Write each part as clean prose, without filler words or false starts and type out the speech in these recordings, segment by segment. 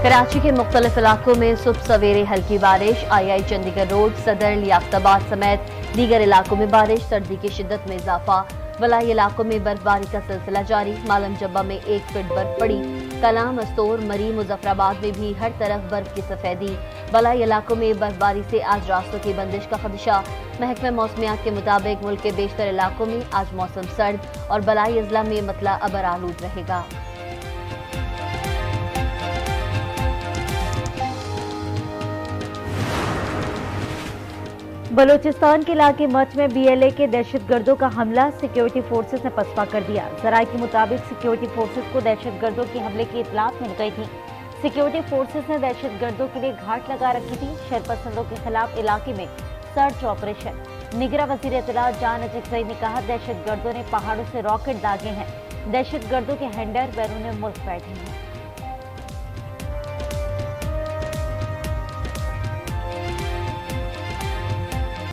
कराची के मुख्तलिफ इलाकों में सुबह सवेरे हल्की बारिश। आई चंडीगढ़ रोड, सदर, लियाकताबाद समेत दीगर इलाकों में बारिश। सर्दी की शिद्दत में इजाफा। बलाई इलाकों में बर्फबारी का सिलसिला जारी। मालम जब्बा में 1 फीट बर्फ पड़ी। कलाम, अस्तोर, मरी, मुजफ्फराबाद में भी हर तरफ बर्फ की सफेदी। बलाई इलाकों में बर्फबारी से आज रास्तों की बंदिश का खदशा। महकमे मौसमियात के मुताबिक मुल्क के बेशतर इलाकों में आज मौसम सर्द और बलाई अजला में मतला अबर आलूद रहेगा। बलूचिस्तान के इलाके मच में BLA के दहशतगर्दों का हमला, सिक्योरिटी फोर्सेस ने पसपा कर दिया। जराये के मुताबिक सिक्योरिटी फोर्सेस को दहशतगर्दों के हमले की इतलात मिल गई थी। सिक्योरिटी फोर्सेस ने दहशतगर्दों के लिए घाट लगा रखी थी। शरपसंदों के खिलाफ इलाके में सर्च ऑपरेशन। निगरां वजीर इत्तलात जान अजगजई ने कहा, दहशतगर्दों ने पहाड़ों से रॉकेट दागे हैं। दहशतगर्दों के हैंडर बैरून मुल्क बैठे हैं।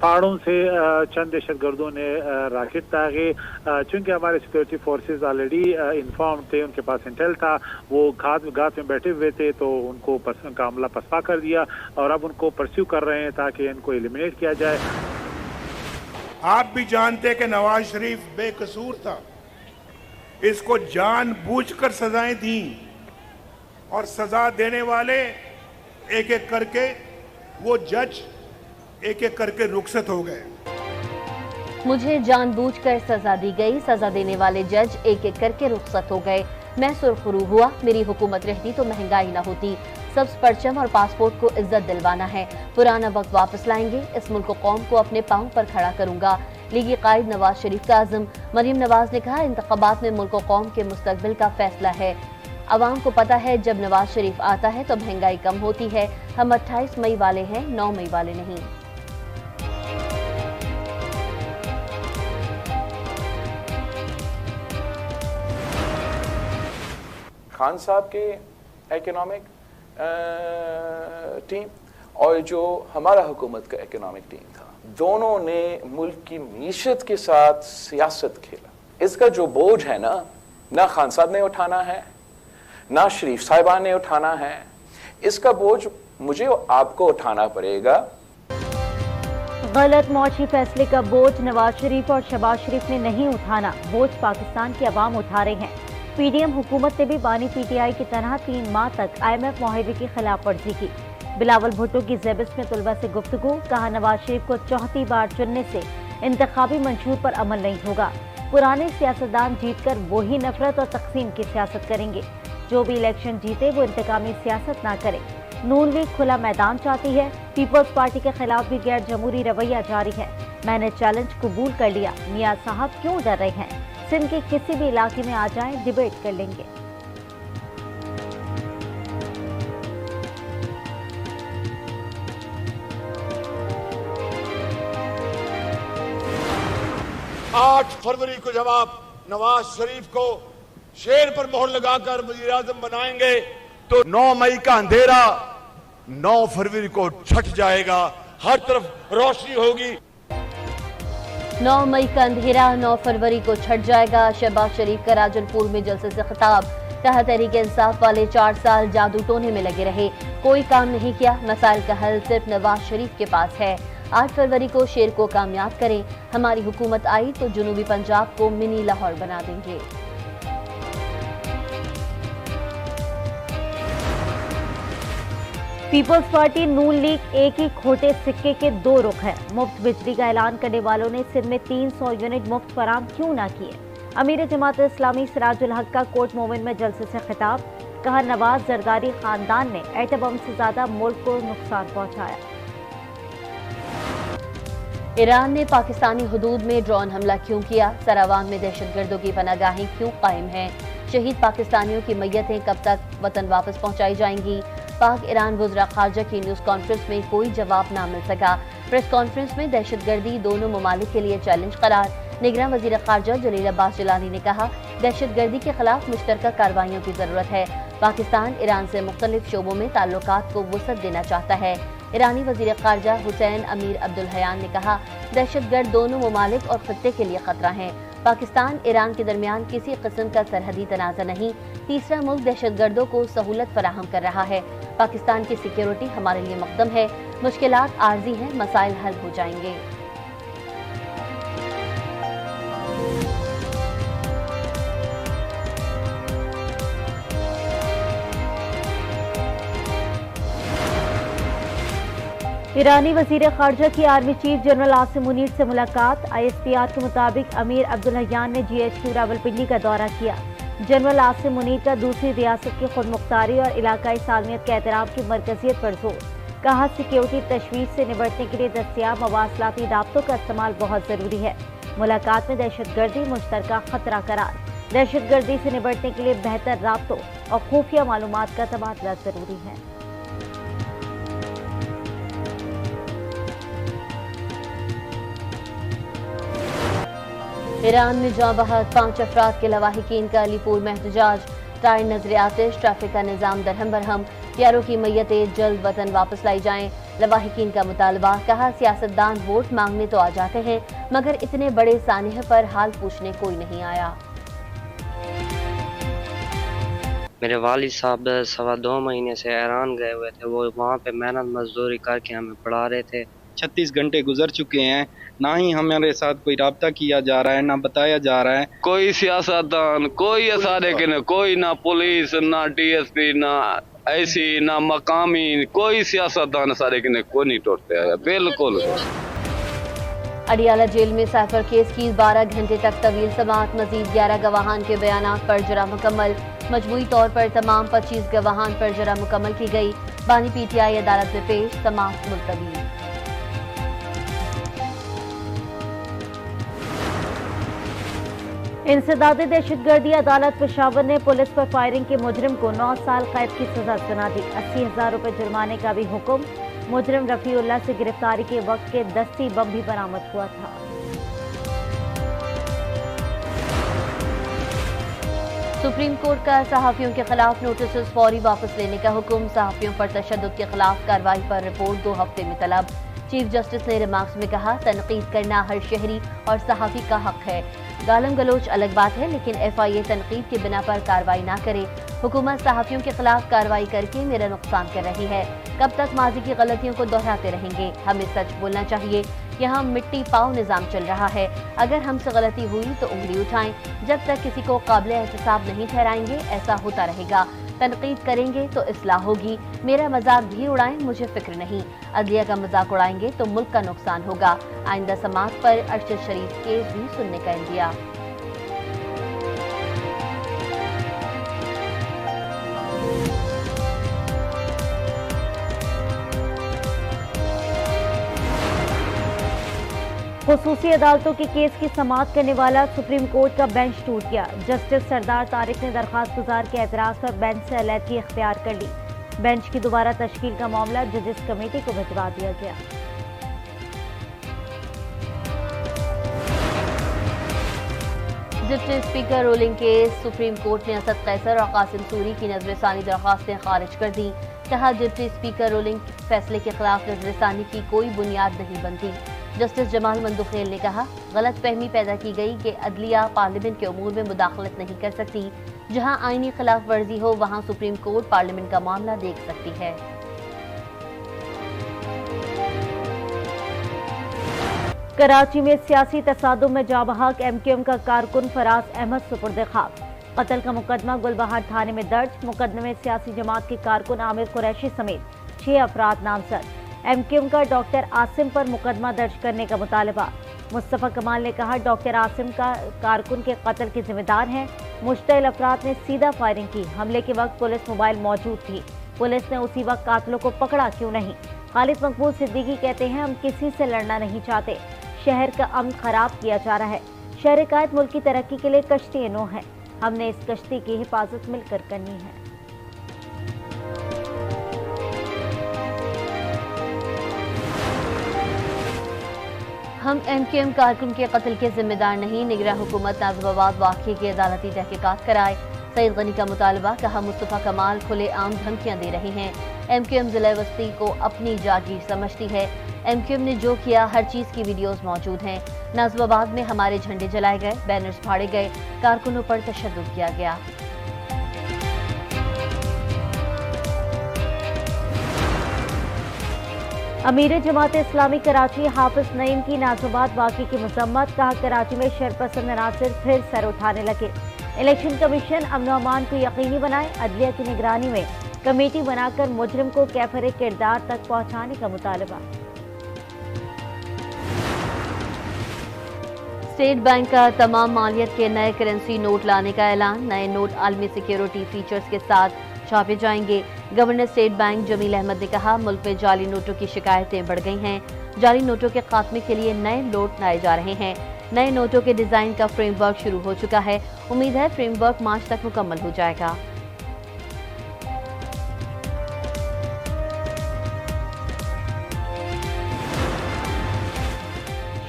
पहाड़ों से चंद दहशतगर्दों ने रॉकेट दागे। चूंकि हमारे सिक्योरिटी फोर्सेस ऑलरेडी इन्फॉर्म थे, उनके पास इंटेल था, वो घात में बैठे हुए थे, तो उनका हमला पसपा कर दिया और अब उनको परस्यू कर रहे हैं ताकि इनको एलिमिनेट किया जाए। आप भी जानते कि नवाज शरीफ बेकसूर था, इसको जानबूझकर सजाएं दी और सजा देने वाले एक एक करके वो जज एक एक करके रुखसत हो गए। मुझे जानबूझकर सजा दी गई, सजा देने वाले जज एक एक करके रुखसत हो गए। मैं सुरखरू हुआ, मेरी हुकूमत रहती तो महंगाई ना होती। सब्ज परचम और पासपोर्ट को इज्जत दिलवाना है। पुराना वक्त वापस लाएंगे। इस मुल्क कौम को अपने पांव पर खड़ा करूंगा। लीगी कायद नवाज शरीफ का आज़म। मरीम नवाज ने कहा, इंतखाबात में मुल्क कौम के मुस्तकबिल का फैसला है। अवाम को पता है जब नवाज शरीफ आता है तो महंगाई कम होती है। हम 28 मई वाले हैं, 9 मई वाले नहीं। खान साहब के इकोनॉमिक टीम और जो हमारा हुकूमत का इकोनॉमिक टीम था, दोनों ने मुल्क की मीशत के साथ सियासत खेला। इसका जो बोझ है ना खान साहब ने उठाना है, ना शरीफ साहिबान ने उठाना है। इसका बोझ मुझे और आपको उठाना पड़ेगा। गलत मौशी फैसले का बोझ नवाज शरीफ और शहबाज शरीफ ने नहीं उठाना, बोझ पाकिस्तान की अवाम उठा रहे हैं। PDM हुकूमत ने भी बानी PTI की तरह 3 माह तक IMF मुआहदे की खिलाफ वर्जी की। बिलावल भुट्टो की ज़ेबिस में तुलबा से गुफ्तगू। कहा, नवाज शरीफ को चौथी बार चुनने से इंतखाबी मंशूर पर अमल नहीं होगा। पुराने सियासतदान जीतकर वही नफरत और तकसीम की सियासत करेंगे। जो भी इलेक्शन जीते वो इंतकामी सियासत ना करे। नून लीग खुला मैदान चाहती है। पीपल्स पार्टी के खिलाफ भी गैर जमहूरी रवैया जारी है। मैंने चैलेंज कबूल कर लिया। मियां साहब क्यों डर रहे हैं? सिंध के किसी भी इलाके में आ जाएं, डिबेट कर लेंगे। आठ फरवरी को जब आप नवाज शरीफ को शेर पर मोहर लगाकर वजीर आजम बनाएंगे तो 9 मई का अंधेरा 9 फरवरी को छट जाएगा। हर तरफ रोशनी होगी। 9 मई का अंधेरा 9 फरवरी को छट जाएगा। शहबाज शरीफ का राजनपुर में जलसे से खिताब। कहा, तहरीक इंसाफ वाले 4 साल जादू टोने में लगे रहे, कोई काम नहीं किया। मसाइल का हल सिर्फ नवाज शरीफ के पास है। 8 फरवरी को शेर को कामयाब करें। हमारी हुकूमत आई तो जुनूबी पंजाब को मिनी लाहौर बना देंगे। पीपल्स पार्टी नून लीग एक ही खोटे सिक्के के 2 रुख है। मुफ्त बिजली का ऐलान करने वालों ने सिंध में 300 यूनिट मुफ्त फराम क्यों ना किए? अमीर जमात इस्लामी सिराजुल हक का कोर्ट मोमिन में जलसे से खिताब। कहा, नवाज जरदारी खानदान ने एटम बम से ज्यादा मुल्क को नुकसान पहुंचाया। ईरान ने पाकिस्तानी हुदूद में ड्रोन हमला क्यों किया? सरावान में दहशतगर्दों की पनागाहें क्यों कायम हैं? शहीद पाकिस्तानियों की मैयतें कब तक वतन वापस पहुंचाई जाएंगी? पाक ईरान वज़रा खारजा की न्यूज़ कॉन्फ्रेंस में कोई जवाब ना मिल सका। प्रेस कॉन्फ्रेंस में दहशतगर्दी दोनों ममालिक के लिए चैलेंज करार। निगरान वज़ीर खारजा जलील अब्बास जिलानी ने कहा, दहशतगर्दी के खिलाफ मुश्तरका कार्रवाइयों की जरूरत है। पाकिस्तान ईरान से मुख्तलिफ शोबों में ताल्लुकात को वसअत देना चाहता है। ईरानी वज़ीर खारजा हुसैन अमीर अब्दुल हयान ने कहा, दहशतगर्द दोनों ममालिक और खित्ते के लिए खतरा हैं। पाकिस्तान ईरान के दरमियान किसी किस्म का सरहदी तनाज़ा नहीं, तीसरा मुल्क दहशतगर्दों को सहूलत फराहम कर रहा है। पाकिस्तान की सिक्योरिटी हमारे लिए मकदम है, मुश्किलात आर्जी हैं, मसाइल हल हो जाएंगे। ईरानी वजीर खारजा की army chief general Asim Munir से मुलाकात। ISPR के मुताबिक अमीर अब्दुल्लाहियान ने GHQ रावलपिंडी का दौरा किया। जनरल आसिम मुनीर का दूसरी रियासत की खुदमुख्तारी और इलाकाई सालमियत के एहतराम की मरकजियत पर जोर। कहा, सिक्योरिटी तशवीश से निपटने के लिए दस्तयाब मवासलाती राब्तों का इस्तेमाल बहुत जरूरी है। मुलाकात में दहशतगर्दी मुश्तरका खतरा करार। दहशतगर्दी से निपटने के लिए बेहतर राब्तों और खुफिया मालूमात का तबादला जरूरी है। ईरान में जाँ बहक 5 अफराद के लवाहिकीन का अलीपुर में एहतजाज। टायर नजर आतिश, ट्रैफिक का निजाम दरहम बरहम। प्यारों की मैयतें जल्द वतन वापस लाई जाएं। लवाहिकीन का मुतालबा। कहा, सियासतदान वोट मांगने तो आ जाते हैं मगर इतने बड़े सानिह पर हाल पूछने कोई नहीं आया। मेरे वालिद साहब 2.25 महीने से ईरान गए हुए थे। वो वहाँ पे मेहनत मजदूरी करके हमें पढ़ा रहे थे। 36 घंटे गुजर चुके हैं, ना ही हमारे साथ कोई राब्ता किया जा रहा है, ना बताया जा रहा है। कोई सियासतदान, कोई सारे के न, कोई ना पुलिस, ना DSP, ना ऐसी, ना मकामी, कोई सियासतदान सारे के कोई नहीं टूटते है बिल्कुल। अडियाला जेल में साइफर केस की 12 घंटे तक तवील समाअत। मजीद 11 गवाहान के बयानात पर जरा मुकम्मल। मजमूई तौर पर तमाम 25 गवाहान पर जरा मुकम्मल की गई। बानी PTI अदालत में पेश, समाअत मुलतवी। इंसदादी दहशतगर्दी अदालत पेशावर ने पुलिस पर फायरिंग के मुजरिम को 9 साल कैद की सजा सुना दी। 80,000 रुपए जुर्माने का भी हुक्म। मुजरिम रफीउल्लाह से गिरफ्तारी के वक्त के दस्ती बम भी बरामद हुआ था। सुप्रीम कोर्ट का सहाफियों के खिलाफ नोटिस फौरी वापस लेने का हुक्म। सहाफियों पर तशद्दुद के खिलाफ कार्रवाई पर रिपोर्ट 2 हफ्ते में तलब। चीफ जस्टिस ने रिमार्क्स में कहा, तनकीद करना हर शहरी और सहाफी का हक है। गालम गलोच अलग बात है, लेकिन FIA तनकीद के बिना पर कार्रवाई ना करे। हुकूमत सहाफियों के खिलाफ कार्रवाई करके मेरा नुकसान कर रही है। कब तक माजी की गलतियों को दोहराते रहेंगे? हमें सच बोलना चाहिए। यहाँ मिट्टी पाव निजाम चल रहा है। अगर हमसे गलती हुई तो उंगली उठाएं। जब तक किसी को काबिल एहतसाब नहीं ठहराएंगे, ऐसा होता रहेगा। तनकीद करेंगे तो इस्लाह होगी। मेरा मजाक भी उड़ाएं, मुझे फिक्र नहीं। अदलिया का मजाक उड़ाएंगे तो मुल्क का नुकसान होगा। आइंदा समाअत पर अरशद शरीफ केस भी सुनने का इंदिया। खुसूसी अदालतों के केस की समाअत करने वाला सुप्रीम कोर्ट का बेंच टूट गया। जस्टिस सरदार तारिक ने दरखास्त गुजार के एतराज पर बेंच से अलहदगी इख्तियार कर ली। बेंच की दोबारा तश्कील का मामला जजेस कमेटी को भिजवा दिया गया। Deputy speaker rolling case. Supreme court ने असद कैसर और कासिम सूरी की नजरसानी दरखास्तें खारिज कर दी। कहा, डिप्टी स्पीकर रोलिंग फैसले के खिलाफ नजरसानी की कोई बुनियाद नहीं बनती। जस्टिस जमाल मंदुखेल ने कहा, गलत फहमी पैदा की गई कि अदलिया पार्लियामेंट के उमूर में मुदाखलत नहीं कर सकती। जहां आईनी खिलाफ वर्जी हो वहां सुप्रीम कोर्ट पार्लियामेंट का मामला देख सकती है। कराची में सियासी तसादुम में जाबहक MQM का कारकुन फराज अहमद सुपुर्द खाक। कत्ल का मुकदमा गुलबहार थाने में दर्ज। मुकदमे में सियासी जमात के कारकुन आमिर कुरैशी समेत 6 अफराद नामजद। MQM का डॉक्टर आसिम पर मुकदमा दर्ज करने का मुतालबा। मुस्तफा कमाल ने कहा, डॉक्टर आसिम का कारकुन के कत्ल के जिम्मेदार हैं। मुश्तइल अफराद ने सीधा फायरिंग की। हमले के वक्त पुलिस मोबाइल मौजूद थी। पुलिस ने उसी वक्त कातिलों को पकड़ा क्यों नहीं? खालिद मकबूल सिद्दीकी कहते हैं, हम किसी से लड़ना नहीं चाहते। शहर का अमन खराब किया जा रहा है। शहर कायद मुल्क की तरक्की के लिए कश्ती नो है। हमने इस कश्ती की हिफाजत मिलकर करनी है। हम MQM कारकुन के कत्ल के जिम्मेदार नहीं। निगरान हुकूमत नाजिबाबाद वाक़ये की अदालती तहकीकात कराए। सईद गनी का मुतालबा। कहा, मुस्तफा कमाल खुले आम धमकियां दे रहे हैं। MQM जिला वस्ती को अपनी जागीर समझती है। MQM ने जो किया, हर चीज की वीडियोस मौजूद हैं। नाजिबाबाद में हमारे झंडे जलाए गए, बैनर्स फाड़े गए, कारकुनों पर तशद्दुद किया गया। अमीर जमात इस्लामी कराची हाफिज नईम की नाजिबाबाद वाक़े की मजम्मत, कहा कराची में शरपसंद अनासर फिर सर उठाने लगे। इलेक्शन कमीशन अमन अमान को यकीनी बनाए, अदलिया की निगरानी में कमेटी बनाकर मुजरिम को कैफरे किरदार तक पहुंचाने का मुतालबा। स्टेट बैंक का तमाम मालियत के नए करेंसी नोट लाने का ऐलान, नए नोट आलमी सिक्योरिटी फीचर्स के साथ छापे जाएंगे। Governor state bank Jamil Ahmed ने कहा, मुल्क में जाली नोटों की शिकायतें बढ़ गई हैं। जाली नोटों के खात्मे के लिए नए नोट लाए जा रहे हैं। नए नोटों के डिजाइन का फ्रेमवर्क शुरू हो चुका है। उम्मीद है फ्रेमवर्क मार्च तक मुकम्मल हो जाएगा।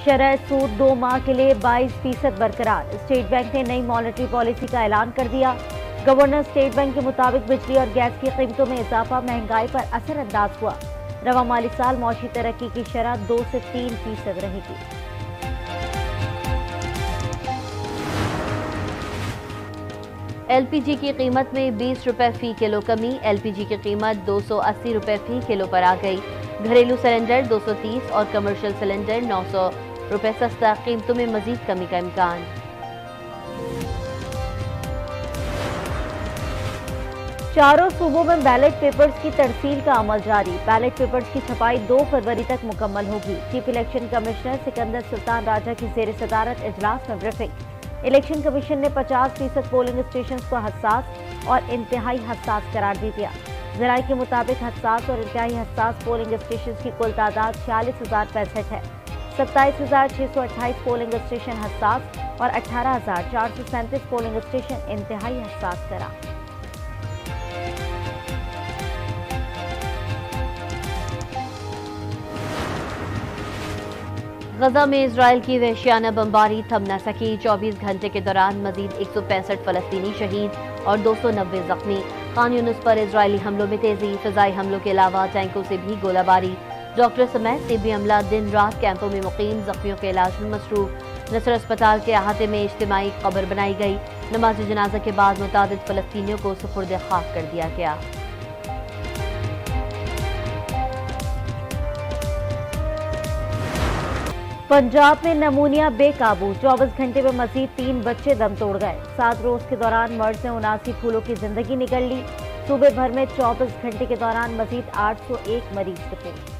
शरह सूद 2 माह के लिए 22% बरकरार, स्टेट बैंक ने नई मॉनेटरी पॉलिसी का ऐलान कर दिया। गवर्नर स्टेट बैंक के मुताबिक बिजली और गैस की कीमतों में इजाफा महंगाई पर असरअंदाज हुआ। रवा माली साल मौशी तरक्की की शरह 2 से 3% रहेगी। LPG की कीमत में 20 रुपए फी किलो कमी, LPG की कीमत 280 रुपए फी किलो पर आ गई। घरेलू सिलेंडर 230 और कमर्शियल सिलेंडर 900 रुपए सस्ता, कीमतों में मजीद कमी का इम्कान। चारों सूबों में बैलेट पेपर्स की तरसील का अमल जारी, बैलेट पेपर्स की छपाई 2 फरवरी तक मुकम्मल होगी। Chief election commissioner Sikandar Sultan Raja की जेर सदारत इजलास में ब्रीफिंग। इलेक्शन कमीशन ने 50% पोलिंग स्टेशन को हसास और इंतहाई हसास करार दे दिया। जराये के मुताबिक हसास और इंतहाई हसास पोलिंग स्टेशन की कुल तादाद 46,065 है। 27,628 पोलिंग स्टेशन हसास और 18,437 पोलिंग स्टेशन इंतहाई हसास करार। गजा में इजराइल की वहशियाना बमबारी थम न सकी। 24 घंटे के दौरान मजीद 165 फलस्तीनी शहीद और 290 जख्मी। खान यूनिस पर इजरायली हमलों में तेजी, फिजाई हमलों के अलावा टैंकों से भी गोलाबारी। डॉक्टर समेत तिब्बी अमला दिन रात कैंपों में मुकीम, जख्मियों के इलाज में मसरूफ। नसर अस्पताल के अहाते में इज्तिमाई कब्र बनाई गई। नमाज जनाजा के बाद मुतादिद फलस्तीनियों को सुपुर्द खाक कर दिया गया। पंजाब में नमूनिया बेकाबू, 24 घंटे में मजीद 3 बच्चे दम तोड़ गए। 7 रोज के दौरान मर्ज से 79 फूलों की जिंदगी निकल ली। सूबे भर में 24 घंटे के दौरान मजीद 801 मरीज रिपोर्ट।